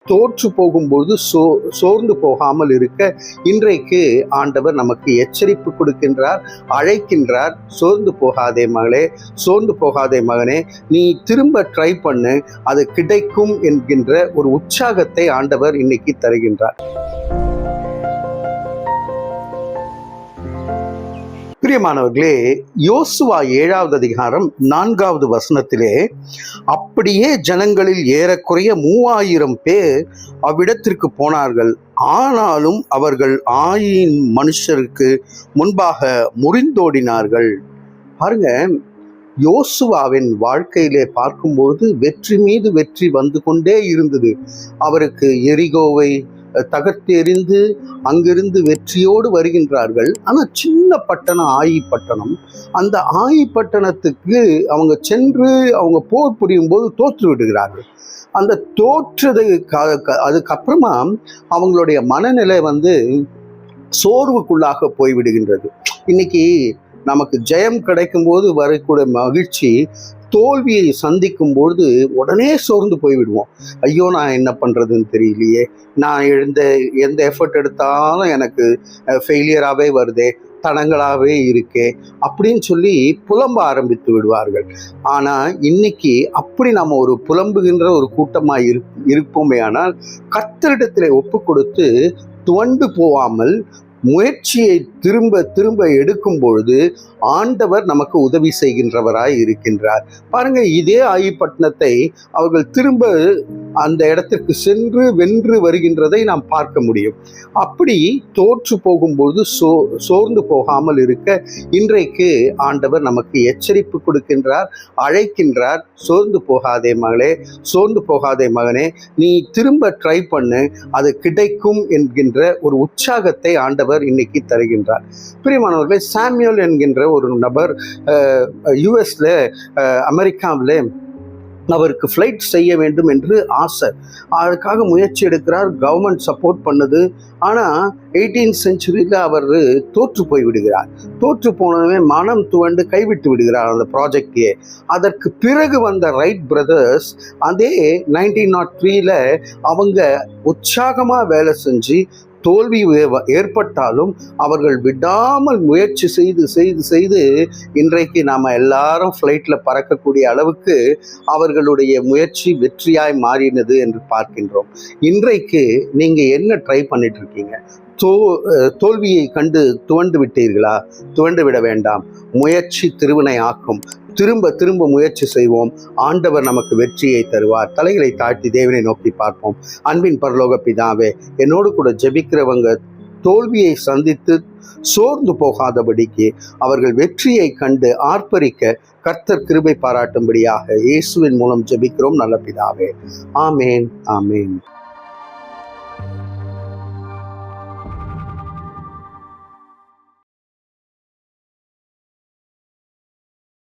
தோற்று போகும்போது சோர்ந்து போகாமல் இருக்க இன்றைக்கு ஆண்டவர் நமக்கு எச்சரிப்பு கொடுக்கின்றார், அழைக்கின்றார். சோர்ந்து போகாதே மகளே, சோர்ந்து போகாதே மகனே, நீ திரும்ப ட்ரை பண்ணு, அது கிடைக்கும் என்கின்ற ஒரு உற்சாகத்தை ஆண்டவர் இன்னைக்கு தருகின்றார். பிரியமானவர்களே, யோசுவா 7வது அதிகாரம் 4வது வசனத்திலே, அப்படியே ஜனங்களில் ஏறக்குறைய 3000 பேர் அவ்விடத்திற்கு போனார்கள். ஆனாலும் அவர்கள் 1000 மனுஷருக்கு முன்பாக முறிந்தோடினார்கள். பாருங்க, யோசுவாவின் வாழ்க்கையிலே பார்க்கும்பொழுது வெற்றி மீது வெற்றி வந்து கொண்டே இருந்தது. அவருக்கு எரிகோவை தகர்த்து எறிந்து அங்கிருந்து வெற்றியோடு வருகின்றார்கள். ஆனால் சின்ன பட்டணம் ஆயி பட்டணம், அந்த ஆயி பட்டணத்துக்கு அவங்க சென்று அவங்க போர் புரியும் போது தோற்று விடுகிறார்கள். அந்த தோற்றது அதுக்கப்புறமா அவங்களுடைய மனநிலை சோர்வுக்குள்ளாக போய்விடுகின்றது. இன்னைக்கு நமக்கு ஜெயம் கிடைக்கும் போது வரக்கூடிய மகிழ்ச்சி தோல்வியை சந்திக்கும் பொழுது உடனே சோர்ந்து போய்விடுவோம். ஐயோ, நான் என்ன பண்ணுறதுன்னு தெரியலையே, நான் எந்த எஃபர்ட் எடுத்தாலும் எனக்கு ஃபெயிலியராகவே வருதே, தடங்களாகவே இருக்கே அப்படின்னு சொல்லி புலம்ப ஆரம்பித்து விடுவார்கள். ஆனால் இன்னைக்கு அப்படி நம்ம ஒரு புலம்புகின்ற ஒரு கூட்டமாக இருப்போமே, ஆனால் கர்த்தரிடத்தில் ஒப்பு கொடுத்து துவண்டு போகாமல் முயற்சியை திரும்ப திரும்ப எடுக்கும் பொழுது ஆண்டவர் நமக்கு உதவி செய்கின்றவராய் இருக்கின்றார். பாருங்க, இதே ஆயிப்பட்டினத்தை அவர்கள் திரும்ப அந்த இடத்திற்கு சென்று வென்று வருகின்றதை நாம் பார்க்க முடியும். அப்படி தோற்று போகும்போது சோர்ந்து போகாமல் இருக்க இன்றைக்கு ஆண்டவர் நமக்கு எச்சரிப்பு கொடுக்கின்றார், அழைக்கின்றார். சோர்ந்து போகாதே மகளே, சோர்ந்து போகாதே மகனே, நீ திரும்ப ட்ரை பண்ணு, அது கிடைக்கும் என்கின்ற ஒரு உற்சாகத்தை ஆண்டவர் இன்னைக்கு தருகின்றார். பிரியமானவர்களே, சாமுவேல் என்கின்ற ஒரு நபர் யுஎஸ்ல அமெரிக்காவில் அவருக்கு ஃப்ளைட் செய்ய வேண்டும் என்று ஆசை. அதுக்காக முயற்சி எடுக்கிறார். கவர்மெண்ட் சப்போர்ட் பண்ணுது. ஆனால் 18th செஞ்சுரியில் அவர் தோற்று போய் விடுகிறார். தோற்று போனதுமே மனம் துவண்டு கைவிட்டு விடுகிறார் அந்த ப்ராஜெக்டையே. அதற்கு பிறகு வந்த ரைட் பிரதர்ஸ் அதே 1903ல் அவங்க உற்சாகமாக வேலை செஞ்சு தோல்வி ஏற்பட்டாலும் அவர்கள் விடாமல் முயற்சி செய்து செய்து செய்து இன்றைக்கு நாம் எல்லாரும் ஃப்ளைட்டில் பறக்கக்கூடிய அளவுக்கு அவர்களுடைய முயற்சி வெற்றியாய் மாறினது என்று பார்க்கின்றோம். இன்றைக்கு நீங்கள் என்ன ட்ரை பண்ணிட்டு இருக்கீங்க? தோல்வியை கண்டு துவண்டு விட்டீர்களா? துவண்டு விட வேண்டாம். முயற்சி திருவினை ஆக்கும். திரும்ப திரும்ப முயற்சி செய்வோம். ஆண்டவர் நமக்கு வெற்றியை தருவார். தலைகளை தாழ்த்தி தேவனை நோக்கி பார்ப்போம். அன்பின் பரலோக பிதாவே, என்னோடு கூட ஜெபிக்கிறவங்க தோல்வியை சந்தித்து சோர்ந்து போகாதபடிக்கு அவர்கள் வெற்றியை கண்டு ஆர்ப்பரிக்க கர்த்தர் கிருபை பாராட்டும்படியாக இயேசுவின் மூலம் ஜெபிக்கிறோம் நல்ல பிதாவே. ஆமேன், ஆமேன்.